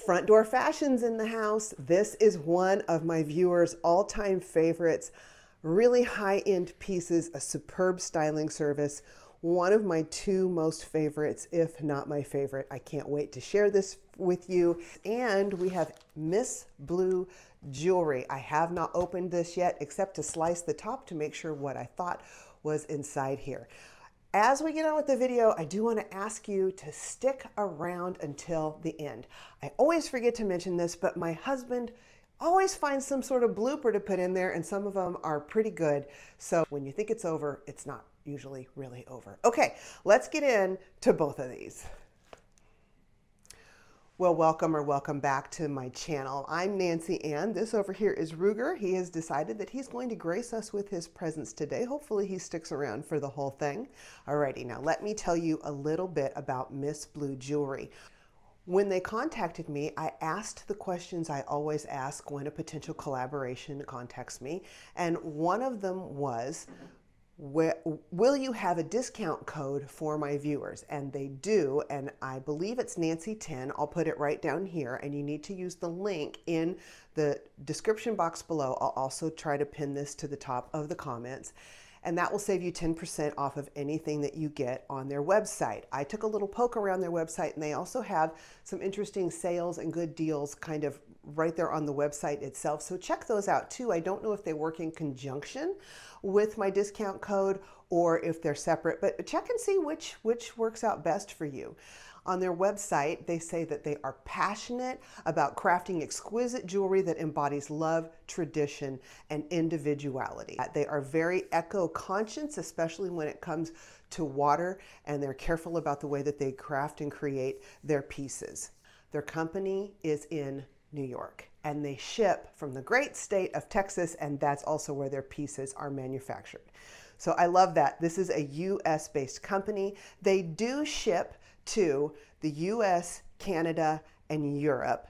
Front Door Fashion's in the house. This is one of my viewers' all-time favorites. Really high-end pieces, a superb styling service. One of my two most favorites, if not my favorite. I can't wait to share this with you. And we have MSBLUE Jewelry. I have not opened this yet, except to slice the top to make sure what I thought was inside here. As we get on with the video, I do want to ask you to stick around until the end. I always forget to mention this, but my husband always finds some sort of blooper to put in there, and some of them are pretty good. So when you think it's over, it's not usually really over. Okay, let's get into both of these. Well, welcome back to my channel. I'm Nancy Ann. This over here is Ruger. He has decided that he's going to grace us with his presence today. Hopefully he sticks around for the whole thing. Alrighty, now let me tell you a little bit about MSBLUE Jewelry. When they contacted me, I asked the questions I always ask when a potential collaboration contacts me, and one of them was, will you have a discount code for my viewers? And they do, and I believe it's Nancy 10. I'll put it right down here, and you need to use the link in the description box below. I'll also try to pin this to the top of the comments, and that will save you 10% off of anything that you get on their website. I took a little poke around their website, and they also have some interesting sales and good deals kind of right there on the website itself. So check those out too. I don't know if they work in conjunction with my discount code or if they're separate, but check and see which works out best for you. On their website, they say that they are passionate about crafting exquisite jewelry that embodies love, tradition, and individuality. They are very eco-conscious, especially when it comes to water, and they're careful about the way that they craft and create their pieces. Their company is in New York, and they ship from the great state of Texas, and that's also where their pieces are manufactured. So I love that. This is a US-based company. They do ship to the US, Canada, and Europe.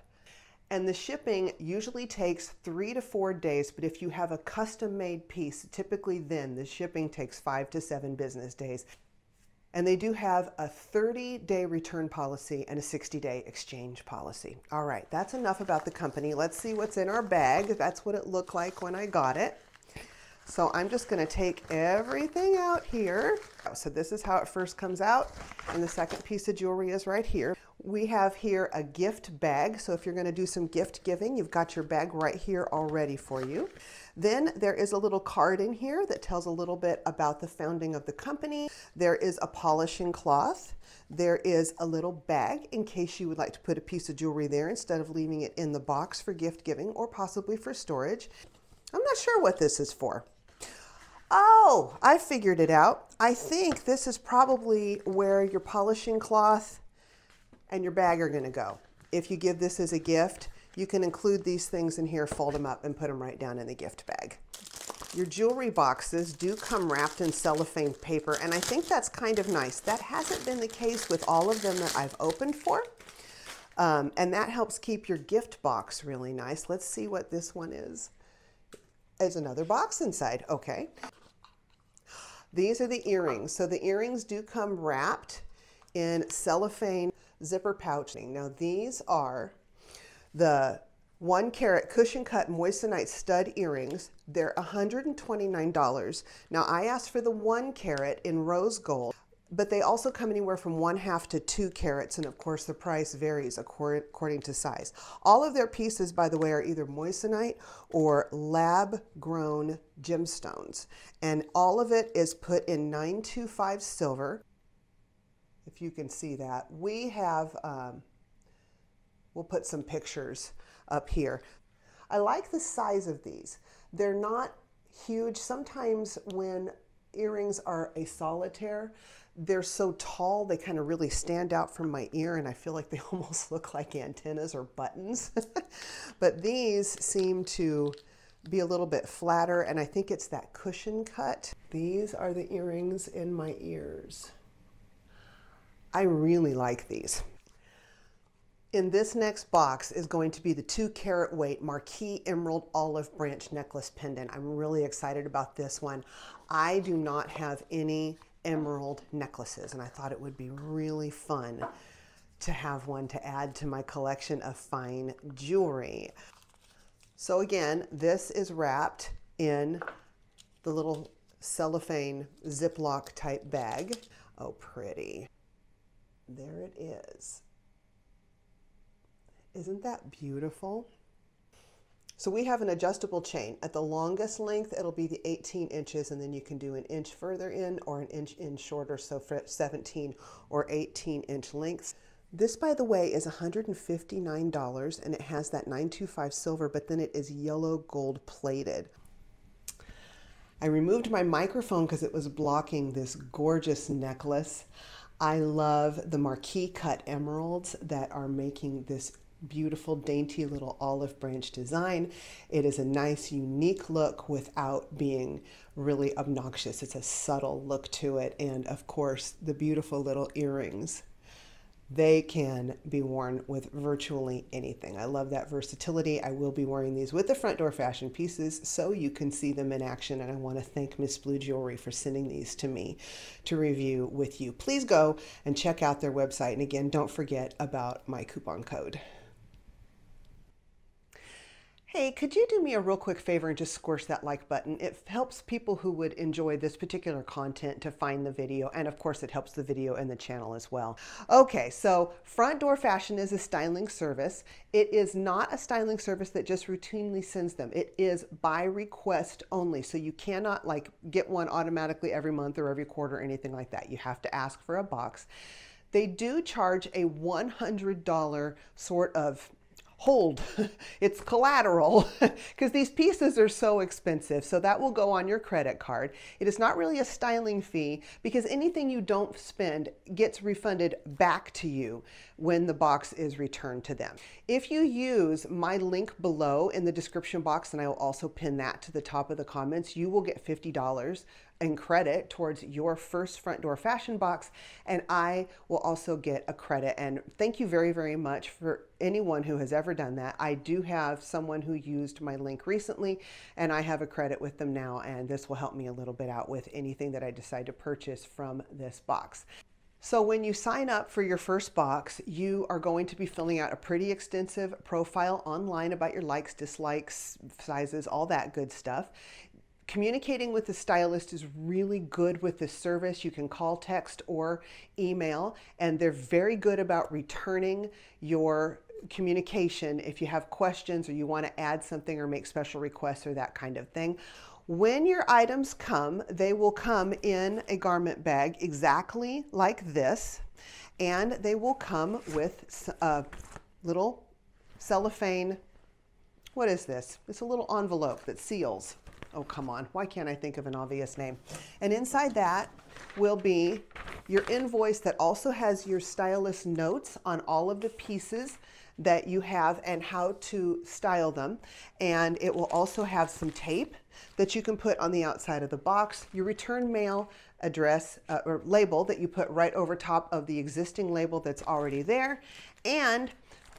And the shipping usually takes 3 to 4 days, but if you have a custom-made piece, typically then the shipping takes 5 to 7 business days. And they do have a 30-day return policy and a 60-day exchange policy. All right, that's enough about the company. Let's see what's in our bag. That's what it looked like when I got it. So I'm just gonna take everything out here. So this is how it first comes out, and the second piece of jewelry is right here. We have here a gift bag. So if you're gonna do some gift giving, you've got your bag right here all ready for you. Then there is a little card in here that tells a little bit about the founding of the company. There is a polishing cloth. There is a little bag in case you would like to put a piece of jewelry there instead of leaving it in the box for gift giving or possibly for storage. I'm not sure what this is for. Oh, I figured it out. I think this is probably where your polishing cloth and your bag are gonna go. If you give this as a gift, you can include these things in here, fold them up, and put them right down in the gift bag. Your jewelry boxes do come wrapped in cellophane paper, and I think that's kind of nice. That hasn't been the case with all of them that I've opened for, and that helps keep your gift box really nice. Let's see what this one is. There's another box inside, okay. These are the earrings. So the earrings do come wrapped in cellophane zipper pouching. Now these are the 1 carat cushion cut moissanite stud earrings. They're $129. Now I asked for the 1 carat in rose gold, but they also come anywhere from 1/2 to 2 carats, and of course the price varies according to size. All of their pieces, by the way, are either moissanite or lab-grown gemstones, and all of it is put in 925 silver. If you can see that, we have. We'll put some pictures up here. I like the size of these. They're not huge. Sometimes when earrings are a solitaire, they're so tall, they kind of really stand out from my ear, and I feel like they almost look like antennas or buttons. But these seem to be a little bit flatter, and I think it's that cushion cut. These are the earrings in my ears. I really like these. In this next box is going to be the 2 carat weight Marquis Emerald Olive Branch Necklace Pendant. I'm really excited about this one. I do not have any emerald necklaces, and I thought it would be really fun to have one to add to my collection of fine jewelry. So again, this is wrapped in the little cellophane Ziploc type bag. Oh, pretty. There it is. Isn't that beautiful? So we have an adjustable chain. At the longest length, it'll be the 18 inches, and then you can do an inch further in or an inch in shorter, so for 17 or 18-inch lengths. This, by the way, is $159, and it has that 925 silver, but then it is yellow gold plated. I removed my microphone because it was blocking this gorgeous necklace. I love the marquee cut emeralds that are making this beautiful, dainty little olive branch design. It is a nice, unique look without being really obnoxious. It's a subtle look to it. And of course, the beautiful little earrings. They can be worn with virtually anything. I love that versatility. I will be wearing these with the Front Door Fashion pieces so you can see them in action. And I want to thank MSBLUE Jewelry for sending these to me to review with you. Please go and check out their website. And again, don't forget about my coupon code. Hey, could you do me a real quick favor and just squish that like button? It helps people who would enjoy this particular content to find the video, and of course it helps the video and the channel as well. Okay, so Front Door Fashion is a styling service. It is not a styling service that just routinely sends them. It is by request only, so you cannot like get one automatically every month or every quarter or anything like that. You have to ask for a box. They do charge a $100 sort of hold. It's collateral because these pieces are so expensive. So that will go on your credit card. It is not really a styling fee because anything you don't spend gets refunded back to you when the box is returned to them. If you use my link below in the description box, and I will also pin that to the top of the comments, you will get $50 in credit towards your first Front Door Fashion box, and I will also get a credit. And thank you very, very much for anyone who has ever done that. I do have someone who used my link recently, and I have a credit with them now, and this will help me a little bit out with anything that I decide to purchase from this box. So when you sign up for your first box, you are going to be filling out a pretty extensive profile online about your likes, dislikes, sizes, all that good stuff. Communicating with the stylist is really good with this service. You can call, text, or email, and they're very good about returning your communication if you have questions or you want to add something or make special requests or that kind of thing. When your items come, they will come in a garment bag exactly like this, and they will come with a little cellophane. What is this? It's a little envelope that seals. Oh, come on. Why can't I think of an obvious name? And inside that will be your invoice that also has your stylist notes on all of the pieces that you have and how to style them. And it will also have some tape that you can put on the outside of the box, your return mail address or label that you put right over top of the existing label that's already there. And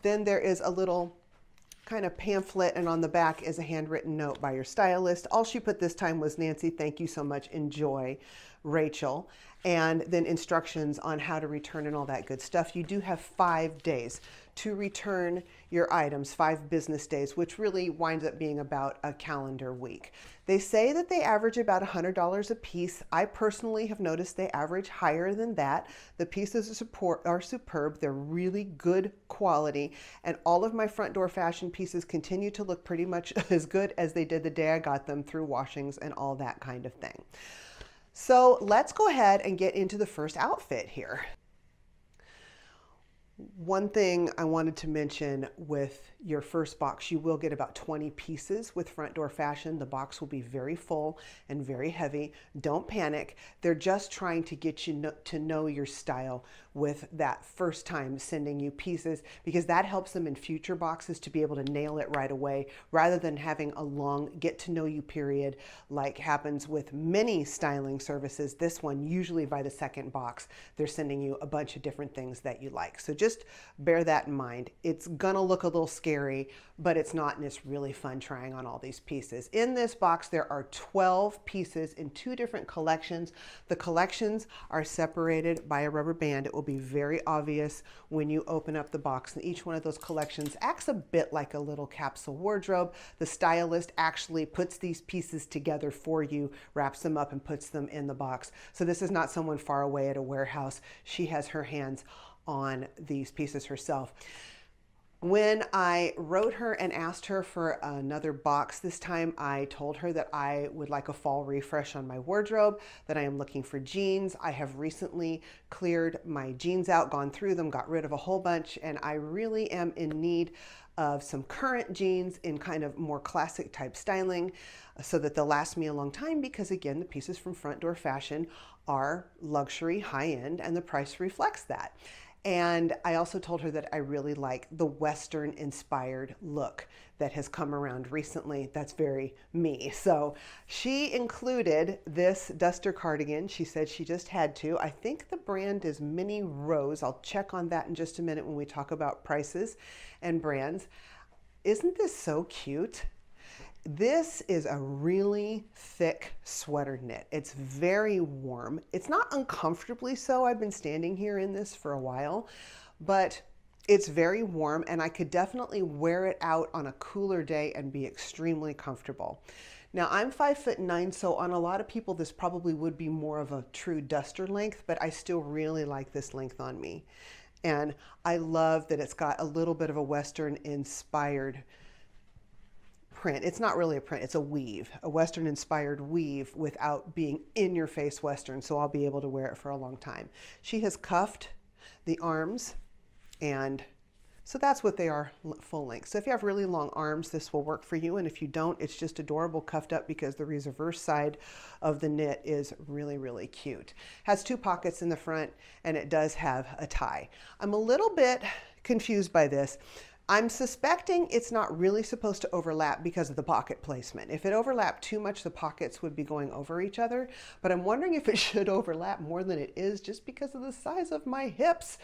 then there is a little kind of pamphlet, and on the back is a handwritten note by your stylist. All she put this time was, "Nancy, thank you so much. Enjoy, Rachel." And then instructions on how to return and all that good stuff. You do have 5 days to return your items, 5 business days, which really winds up being about a calendar week. They say that they average about $100 a piece. I personally have noticed they average higher than that. The pieces are superb. They're really good quality. And all of my Front Door Fashion pieces continue to look pretty much as good as they did the day I got them through washings and all that kind of thing. So let's go ahead and get into the first outfit here. One thing I wanted to mention with your first box, you will get about 20 pieces with Front Door Fashion. The box will be very full and very heavy. Don't panic. They're just trying to get you to know your style with that first time sending you pieces, because that helps them in future boxes to be able to nail it right away rather than having a long get to know you period like happens with many styling services. This one, usually by the second box, they're sending you a bunch of different things that you like. So just bear that in mind. It's gonna look a little scary, but it's not, and it's really fun trying on all these pieces. In this box, there are 12 pieces in 2 different collections. The collections are separated by a rubber band. It will be very obvious when you open up the box. And each one of those collections acts a bit like a little capsule wardrobe. The stylist actually puts these pieces together for you, wraps them up and puts them in the box. So this is not someone far away at a warehouse. She has her hands on these pieces herself. When I wrote her and asked her for another box this time, I told her that I would like a fall refresh on my wardrobe, that I am looking for jeans. I have recently cleared my jeans out, gone through them, got rid of a whole bunch, and I really am in need of some current jeans in kind of more classic type styling so that they'll last me a long time, because again, the pieces from Front Door Fashion are luxury, high-end, and the price reflects that. And I also told her that I really like the Western inspired look that has come around recently. That's very me. So she included this duster cardigan. She said she just had to. I think the brand is Mini Rose. I'll check on that in just a minute when we talk about prices and brands. Isn't this so cute? This is a really thick sweater knit. It's very warm. It's not uncomfortably so. I've been standing here in this for a while, but it's very warm and I could definitely wear it out on a cooler day and be extremely comfortable. Now I'm 5'9", so on a lot of people this probably would be more of a true duster length, but I still really like this length on me. And I love that it's got a little bit of a Western inspired print. It's not really a print, it's a weave, a Western inspired weave without being in your face Western, so I'll be able to wear it for a long time. She has cuffed the arms, and so that's what they are, full length. So if you have really long arms, this will work for you, and if you don't, it's just adorable cuffed up because the reverse side of the knit is really, really cute. Has two pockets in the front, and it does have a tie. I'm a little bit confused by this. I'm suspecting it's not really supposed to overlap because of the pocket placement. If it overlapped too much, the pockets would be going over each other, but I'm wondering if it should overlap more than it is just because of the size of my hips.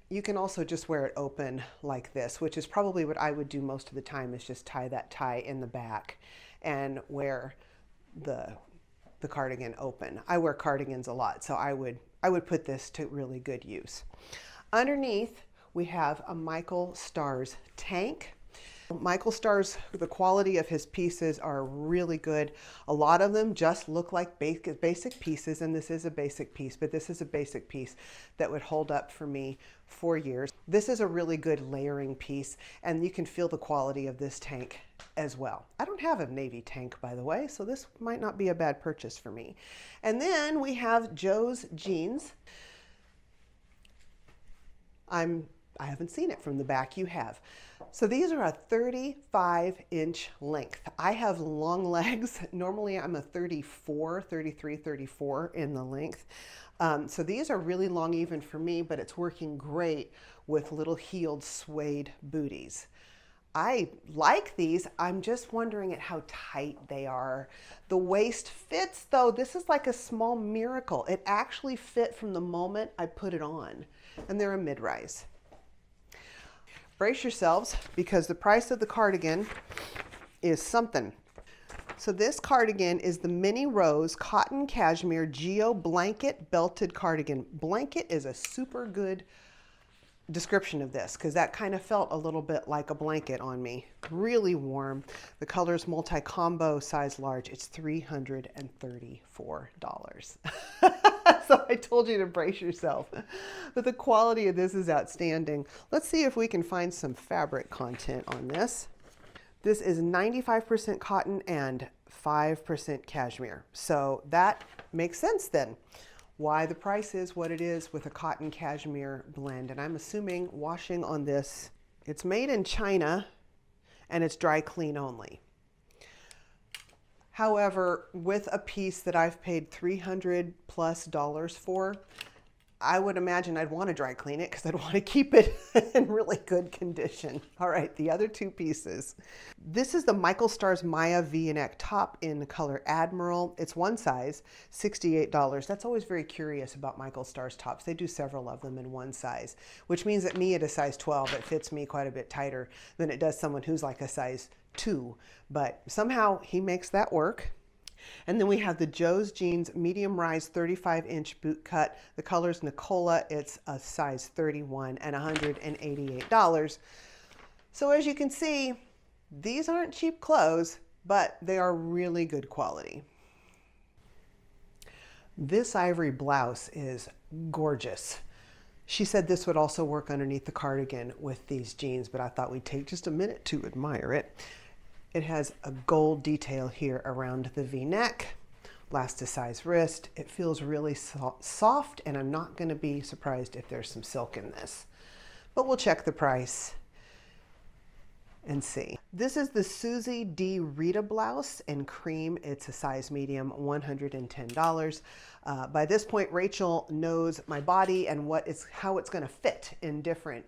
You can also just wear it open like this, which is probably what I would do most of the time, is just tie that tie in the back and wear the cardigan open. I wear cardigans a lot, so I would put this to really good use. Underneath, we have a Michael Stars tank. Michael Stars, the quality of his pieces are really good. A lot of them just look like basic pieces, and this is a basic piece, but this is a basic piece that would hold up for me for years. This is a really good layering piece, and you can feel the quality of this tank as well. I don't have a navy tank, by the way, so this might not be a bad purchase for me. And then we have Joe's jeans. I haven't seen it from the back, you have. So these are a 35-inch length. I have long legs. Normally I'm a 34, 33, 34 in the length. So these are really long even for me, but it's working great with little heeled suede booties. I like these. I'm just wondering at how tight they are. The waist fits though. This is like a small miracle. It actually fit from the moment I put it on, and they're a mid-rise. Brace yourselves because the price of the cardigan is something. So this cardigan is the Mini Rose Cotton Cashmere Geo Blanket Belted Cardigan. Blanket is a super good description of this because that kind of felt a little bit like a blanket on me. Really warm. The color is multi-combo, size large. It's $334. So I told you to brace yourself. But the quality of this is outstanding. Let's see if we can find some fabric content on this. This is 95% cotton and 5% cashmere. So that makes sense then. Why the price is what it is with a cotton cashmere blend. And I'm assuming washing on this, it's made in China and it's dry clean only. However, with a piece that I've paid $300+ for, I would imagine I'd want to dry clean it because I'd want to keep it in really good condition. All right, the other two pieces. This is the Michael Stars Maya V-neck top in the color Admiral. It's one size, $68. That's always very curious about Michael Stars tops. They do several of them in one size, which means that me at a size 12, it fits me quite a bit tighter than it does someone who's like a size 2. But somehow he makes that work. And then we have the Joe's Jeans medium rise 35-inch boot cut. The color's Nicola. It's a size 31 and $188. So as you can see, these aren't cheap clothes, but they are really good quality. This ivory blouse is gorgeous. She said this would also work underneath the cardigan with these jeans, but I thought we'd take just a minute to admire it. It has a gold detail here around the V-neck, elasticized wrist. It feels really soft, and I'm not going to be surprised if there's some silk in this. But we'll check the price and see. This is the Susie D. Rita blouse in cream. It's a size medium, $110. By this point, Rachel knows my body and how it's going to fit in different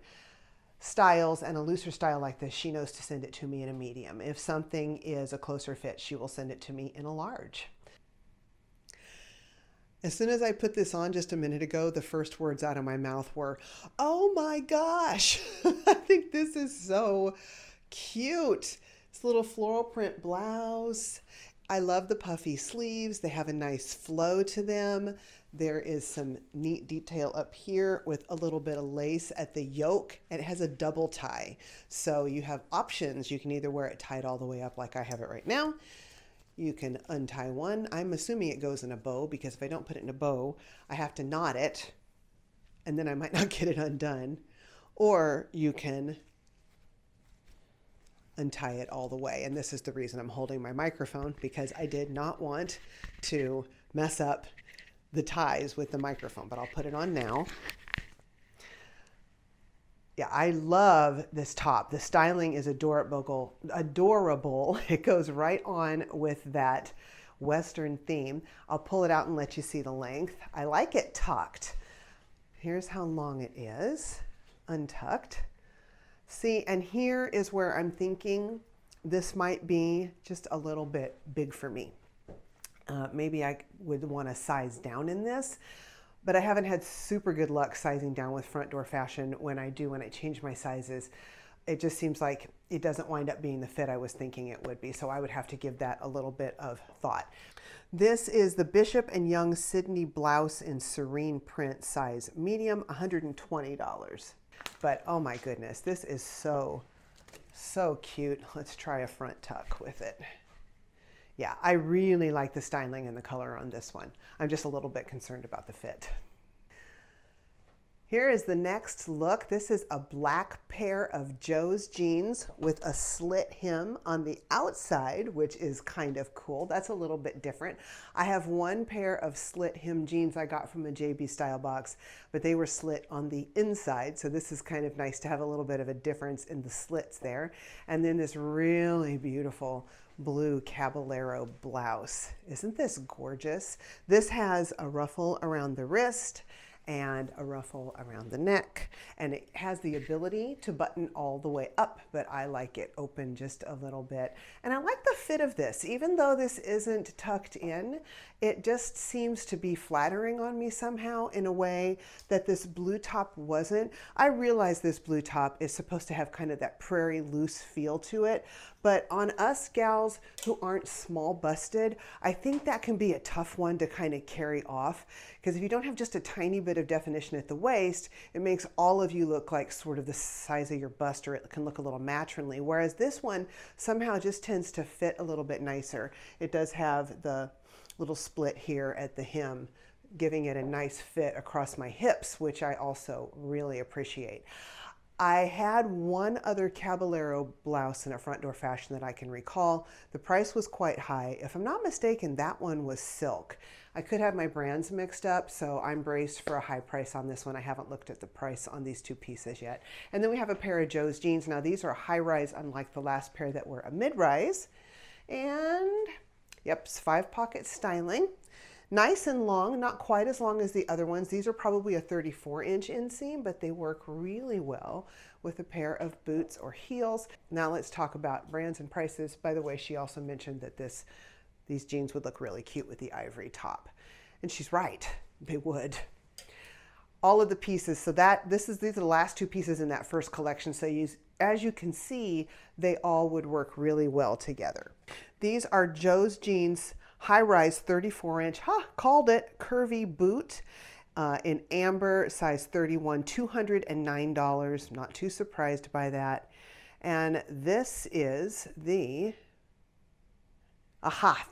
styles, and a looser style like this, she knows to send it to me in a medium. If something is a closer fit, she will send it to me in a large. As soon as I put this on just a minute ago, the first words out of my mouth were, "Oh my gosh!" I think this is so cute. This little floral print blouse. I love the puffy sleeves. They have a nice flow to them. There is some neat detail up here with a little bit of lace at the yoke, and it has a double tie. So you have options. You can either wear it tied all the way up like I have it right now. You can untie one. I'm assuming it goes in a bow, because if I don't put it in a bow, I have to knot it and then I might not get it undone. Or you can untie it all the way. And this is the reason I'm holding my microphone, because I did not want to mess up the ties with the microphone, but I'll put it on now. Yeah, I love this top. The styling is adorable. It goes right on with that Western theme. I'll pull it out and let you see the length. I like it tucked. Here's how long it is, untucked. See, and here is where I'm thinking this might be just a little bit big for me. Maybe I would want to size down in this, but I haven't had super good luck sizing down with FrontDoorFashion. When I change my sizes, it just seems like it doesn't wind up being the fit I was thinking it would be. So I would have to give that a little bit of thought. This is the Bishop & Young Sydney blouse in serene print, size medium, $120. But oh my goodness, this is so cute. Let's try a front tuck with it. Yeah, I really like the styling and the color on this one. I'm just a little bit concerned about the fit. Here is the next look. This is a black pair of Joe's jeans with a slit hem on the outside, which is kind of cool. That's a little bit different. I have one pair of slit hem jeans I got from a JB Style box, but they were slit on the inside. So this is kind of nice to have a little bit of a difference in the slits there. And then this really beautiful blue Caballero blouse. Isn't this gorgeous? This has a ruffle around the wrist and a ruffle around the neck, and it has the ability to button all the way up, but I like it open just a little bit. And I like the fit of this. Even though this isn't tucked in, it just seems to be flattering on me somehow in a way that this blue top wasn't. I realize this blue top is supposed to have kind of that prairie loose feel to it, but on us gals who aren't small busted, I think that can be a tough one to kind of carry off, because if you don't have just a tiny bit of definition at the waist, it makes all of you look like sort of the size of your bust, or it can look a little matronly, whereas this one somehow just tends to fit a little bit nicer. It does have the little split here at the hem, giving it a nice fit across my hips, which I also really appreciate. I had one other Caballero blouse in a FrontDoorFashion that I can recall. The price was quite high. If I'm not mistaken, that one was silk. I could have my brands mixed up, so I'm braced for a high price on this one. I haven't looked at the price on these two pieces yet. And then we have a pair of Joe's jeans. Now these are a high rise, unlike the last pair that were a mid rise. And yep, it's 5-pocket styling. Nice and long, not quite as long as the other ones. These are probably a 34-inch inseam, but they work really well with a pair of boots or heels. Now let's talk about brands and prices. By the way, she also mentioned that these jeans would look really cute with the ivory top. And she's right, they would. All of the pieces, so these are the last two pieces in that first collection. So as you can see, they all would work really well together. These are Joe's jeans high-rise 34-inch, called it, curvy boot in amber, size 31, $209. Not too surprised by that. And this is the,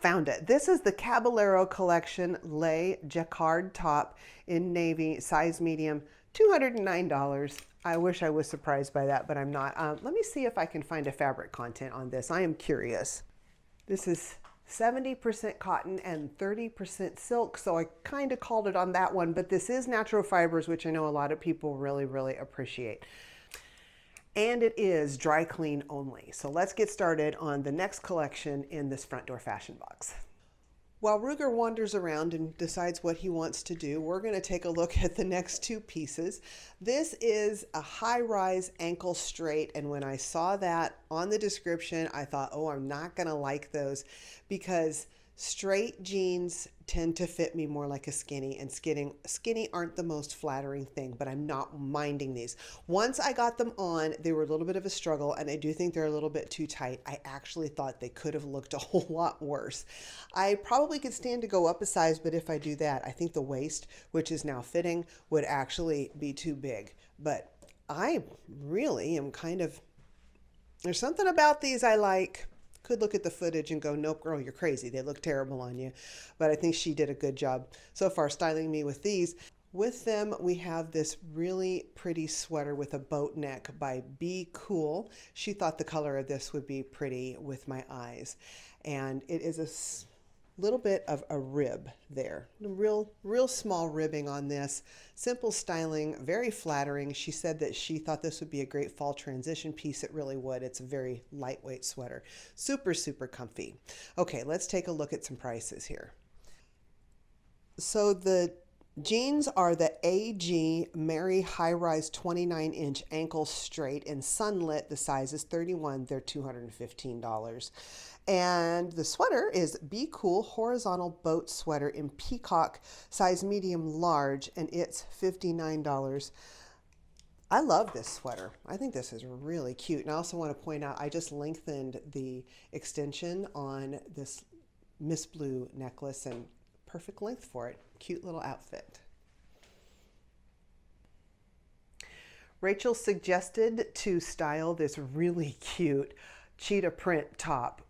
found it. This is the Caballero Collection Lay Jacquard top in navy, size medium, $209. I wish I was surprised by that, but I'm not. Let me see if I can find a fabric content on this. I am curious. This is 70% cotton and 30% silk, so I kind of called it on that one, but this is natural fibers, which I know a lot of people really, really appreciate. And it is dry clean only. So let's get started on the next collection in this Front Door Fashion box. While Ruger wanders around and decides what he wants to do, we're going to take a look at the next two pieces. This is a high-rise ankle straight, and when I saw that on the description, I thought, oh, I'm not going to like those because straight jeans tend to fit me more like a skinny, and skinny aren't the most flattering thing, but I'm not minding these. Once I got them on, they were a little bit of a struggle, and I do think they're a little bit too tight. I actually thought they could have looked a whole lot worse. I probably could stand to go up a size, but if I do that, I think the waist, which is now fitting, would actually be too big. But I really am there's something about these I like. Could look at the footage and go, nope, girl, you're crazy. They look terrible on you. But I think she did a good job so far styling me with these. With them, we have this really pretty sweater with a boat neck by Be Cool. She thought the color of this would be pretty with my eyes. And it is a little bit of a rib there. Real small ribbing on this. Simple styling, very flattering. She said that she thought this would be a great fall transition piece. It really would. It's a very lightweight sweater. Super, super comfy. Okay, let's take a look at some prices here. So the jeans are the AG Mary High Rise 29-inch ankle straight in Sunlit. The size is 31. They're $215. And the sweater is Be Cool horizontal boat sweater in peacock, size medium large, and it's $59. I love this sweater. I think this is really cute. And I also want to point out, I just lengthened the extension on this MSBLUE necklace, and perfect length for it. Cute little outfit. Rachel suggested to style this really cute cheetah print top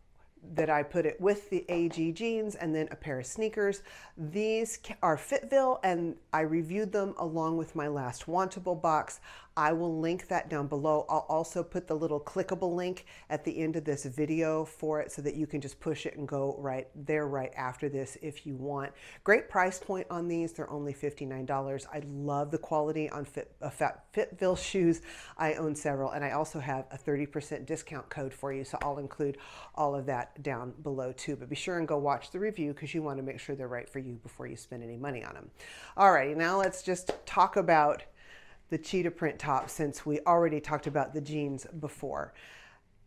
that I put it with the AG jeans and then a pair of sneakers. These are Fitville, and I reviewed them along with my last Wantable box. I will link that down below. I'll also put the little clickable link at the end of this video for it so that you can just push it and go right there right after this if you want. Great price point on these. They're only $59. I love the quality on Fitville shoes. I own several, and I also have a 30% discount code for you, so I'll include all of that down below too. But be sure and go watch the review because you want to make sure they're right for you before you spend any money on them. Alrighty, now let's just talk about the cheetah print top, since we already talked about the jeans before.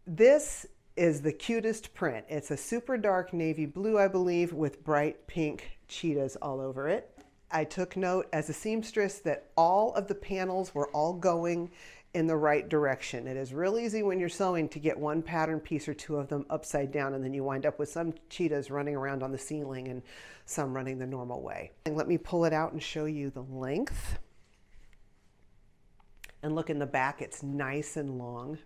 This is the cutest print. It's a super dark navy blue, I believe, with bright pink cheetahs all over it. I took note as a seamstress that all of the panels were all going in the right direction. It is real easy when you're sewing to get one pattern piece or two of them upside down, and then you wind up with some cheetahs running around on the ceiling and some running the normal way. And let me pull it out and show you the length. And look in the back, it's nice and long.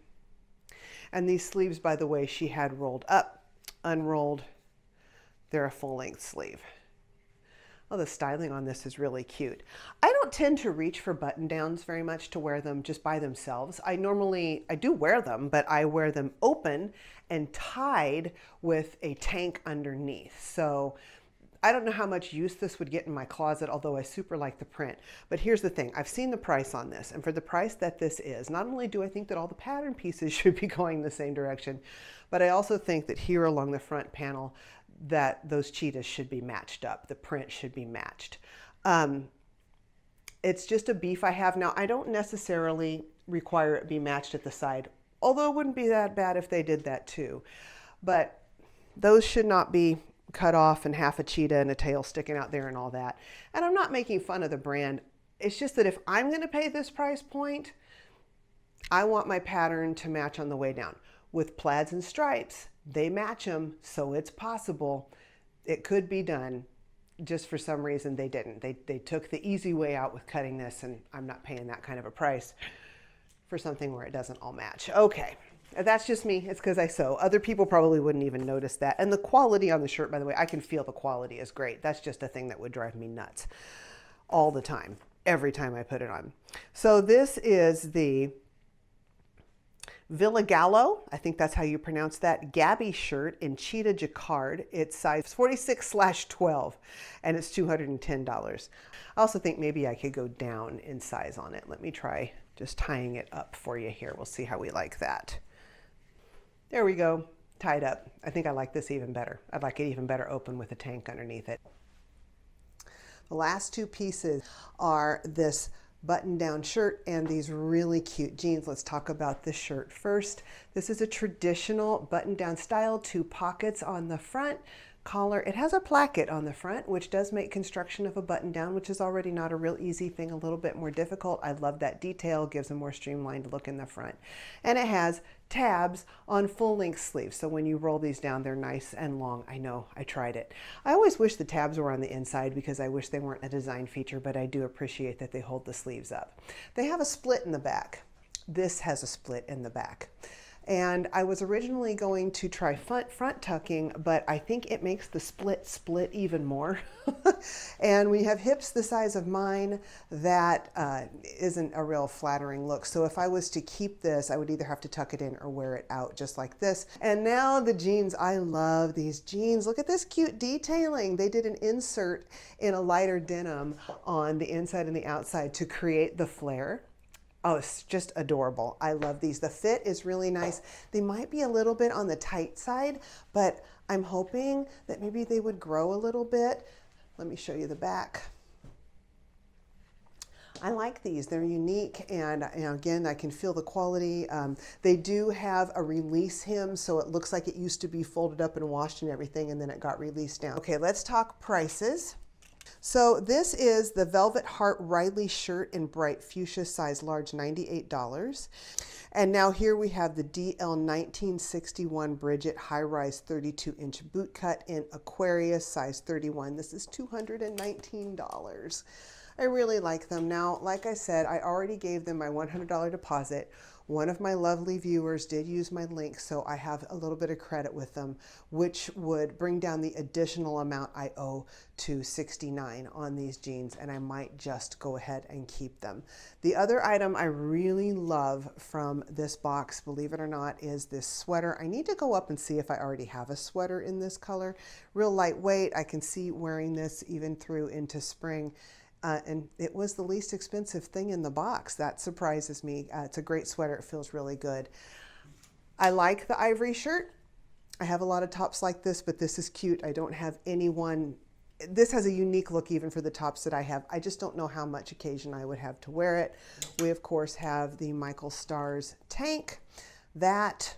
And these sleeves, by the way, she had rolled up, unrolled. They're a full-length sleeve. Oh, the styling on this is really cute. I don't tend to reach for button downs very much to wear them just by themselves. I do wear them, but I wear them open and tied with a tank underneath. So I don't know how much use this would get in my closet, although I super like the print. But here's the thing, I've seen the price on this, and for the price that this is, not only do I think that all the pattern pieces should be going the same direction, but I also think that here along the front panel that those cheetahs should be matched up. The print should be matched. It's just a beef I have. Now, I don't necessarily require it be matched at the side, although it wouldn't be that bad if they did that too. But those should not be cut off and half a cheetah and a tail sticking out there and all that. And I'm not making fun of the brand. It's just that if I'm going to pay this price point, I want my pattern to match on the way down. With plaids and stripes, they match them, so it's possible. it could be done. Just for some reason they didn't. They took the easy way out with cutting this, and I'm not paying that kind of a price for something where it doesn't all match. Okay, that's just me. It's because I sew. Other people probably wouldn't even notice that. And the quality on the shirt, by the way, I can feel the quality is great. That's just a thing that would drive me nuts all the time, every time I put it on. So this is the Villa Gallo, I think that's how you pronounce that, Gabby shirt in cheetah jacquard. It's size 46/12 and it's $210. I also think maybe I could go down in size on it. Let me try just tying it up for you here. We'll see how we like that. There we go, tied up. I think I like this even better. I'd like it even better open with a tank underneath it. The last two pieces are this button-down shirt and these really cute jeans. Let's talk about this shirt first. This is a traditional button-down style, 2 pockets on the front, collar. It has a placket on the front, which does make construction of a button-down, which is already not a real easy thing, a little bit more difficult. I love that detail, gives a more streamlined look in the front. And it has tabs on full-length sleeves, so when you roll these down, they're nice and long. I know, I tried it. I always wish the tabs were on the inside because I wish they weren't a design feature, but I do appreciate that they hold the sleeves up. They have a split in the back. This has a split in the back. And I was originally going to try front tucking, but I think it makes the split even more. And we have hips the size of mine. That isn't a real flattering look. So if I was to keep this, I would either have to tuck it in or wear it out just like this. And now the jeans, I love these jeans. Look at this cute detailing. They did an insert in a lighter denim on the inside and the outside to create the flare. Oh, it's just adorable. I love these. The fit is really nice. They might be a little bit on the tight side, but I'm hoping that maybe they would grow a little bit. Let me show you the back. I like these. They're unique, and again, I can feel the quality. They do have a release hem, so it looks like it used to be folded up and washed and everything, and then it got released down. Okay, let's talk prices. So this is the Velvet Heart Riley shirt in bright fuchsia, size large, $98. And now here we have the DL 1961 Bridget high-rise 32-inch boot cut in Aquarius, size 31. This is $219. I really like them. Now, like I said, I already gave them my $100 deposit. One of my lovely viewers did use my link, so I have a little bit of credit with them, which would bring down the additional amount I owe to $69 on these jeans, and I might just go ahead and keep them. The other item I really love from this box, believe it or not, is this sweater. I need to go up and see if I already have a sweater in this color. Real lightweight. I can see wearing this even through into spring. And it was the least expensive thing in the box. That surprises me. It's a great sweater. It feels really good. I like the ivory shirt. I have a lot of tops like this, but this is cute. I don't have anyone. This has a unique look even for the tops that I have. I just don't know how much occasion I would have to wear it. We, of course, have the Michael Stars tank. That,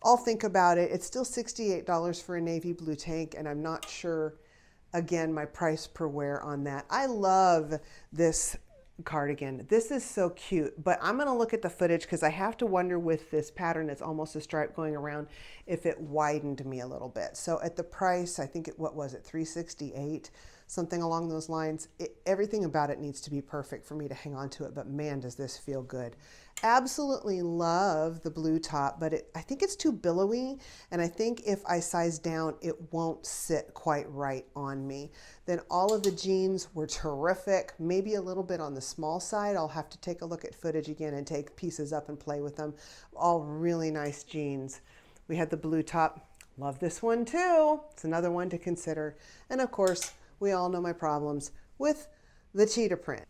I'll think about it. It's still $68 for a navy blue tank, and I'm not sure, again, my price per wear on that. I love this cardigan. This is so cute, but I'm going to look at the footage because I have to wonder with this pattern, it's almost a stripe going around, if it widened me a little bit. So at the price, I think what was it, $368, something along those lines. Everything about it needs to be perfect for me to hang on to it, but man, does this feel good. Absolutely love the blue top, but I think it's too billowy, and I think if I size down, it won't sit quite right on me. Then all of the jeans were terrific, maybe a little bit on the small side. I'll have to take a look at footage again and take pieces up and play with them. All really nice jeans. We had the blue top. Love this one too. It's another one to consider. And of course, we all know my problems with the cheetah print.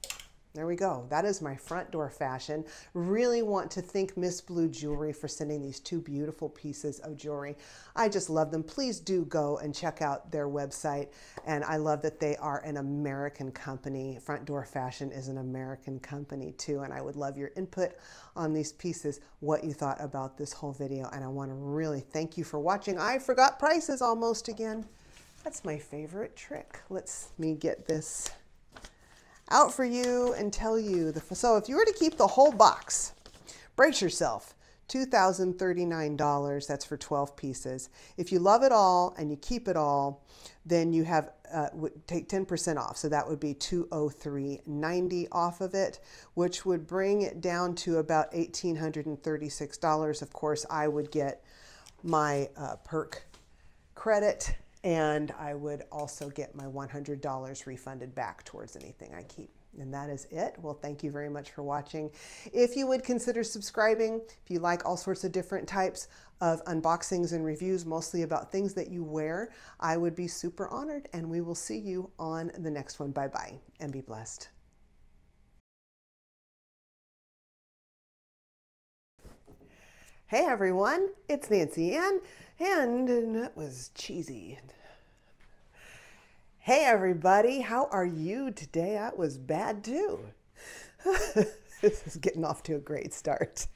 There we go. That is my front door fashion. Really want to thank MSBLUE Jewelry for sending these two beautiful pieces of jewelry. I just love them. Please do go and check out their website. And I love that they are an American company. FrontDoorFashion is an American company too. And I would love your input on these pieces, what you thought about this whole video. And I want to really thank you for watching. I forgot prices almost again. That's my favorite trick. Let me get this out for you and tell you. So if you were to keep the whole box, brace yourself, $2,039. That's for 12 pieces. If you love it all and you keep it all, then you have would take 10% off. So that would be $203.90 off of it, which would bring it down to about $1,836. Of course, I would get my perk credit, and I would also get my $100 refunded back towards anything I keep. And that is it. Well, thank you very much for watching. If you would consider subscribing, if you like all sorts of different types of unboxings and reviews, mostly about things that you wear, I would be super honored, and we will see you on the next one. Bye-bye, and be blessed. Hey everyone, it's Nancy Ann, and that was cheesy. Hey everybody, how are you today? That was bad too. This is getting off to a great start.